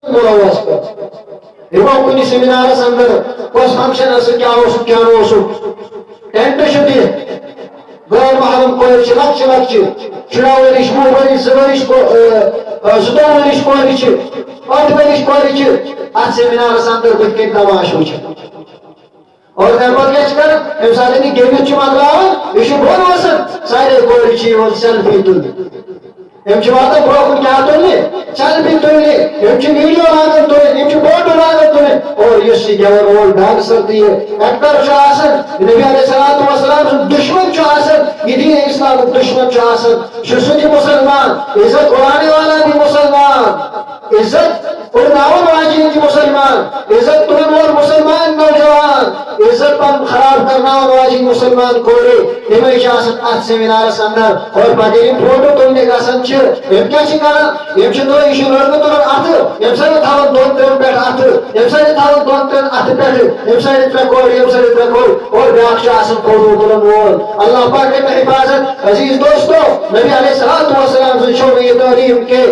Imam kuni seminar sandar kos function asıl kya olsun tent şudi gayr mahrem koy çılakçı çırağı veriş bu veriş zıveriş zıdon veriş koyriçi at veriş koyriçi at seminar sandar bitkin tamaş uçu और airport के चक्कर इंसान ने game में चुमा रहा है इसे बोल वसन सारे कोई चीज वो सेल्फी तुल एम चुमाता ब्रो को क्या तुलने सेल्फी तुलने एम चु वीडियो लागत तुले एम चु फोटो लागत तुले और ये सी जवर रोल डांस करती है एक्टर चाहसन नबी अलैहिस्सलातु वस्सलाम दुश्मन चाहसन ये दीन इस्लाम दुश्मन चाहसन शुसुनी मुसलमान इज्जत उड़ाने वाला भी मुसलमान इज्जत उड़ाने वाला भी मुसलमान इज्जत तुरन और मुसलमान नौजवान इज्जत पर खराब करना वाली मुसलमान कोरे हमेशा आज सेमिनार अंदर और बाकी फोटो तुमने का संच एम क्या शिकारा एम चंदो इशू लड़को तो आठ एम से थाव दोन तेन बैठ आठ एम से थाव दोन तेन आठ बैठ एम से ट्रकोर और व्याख्या आसन फोटो तुलन वोल अल्लाह पाक के हिफाजत अजीज दोस्तों नबी अलैहिस्सलातु वस्सलाम से शो में ये तालीम के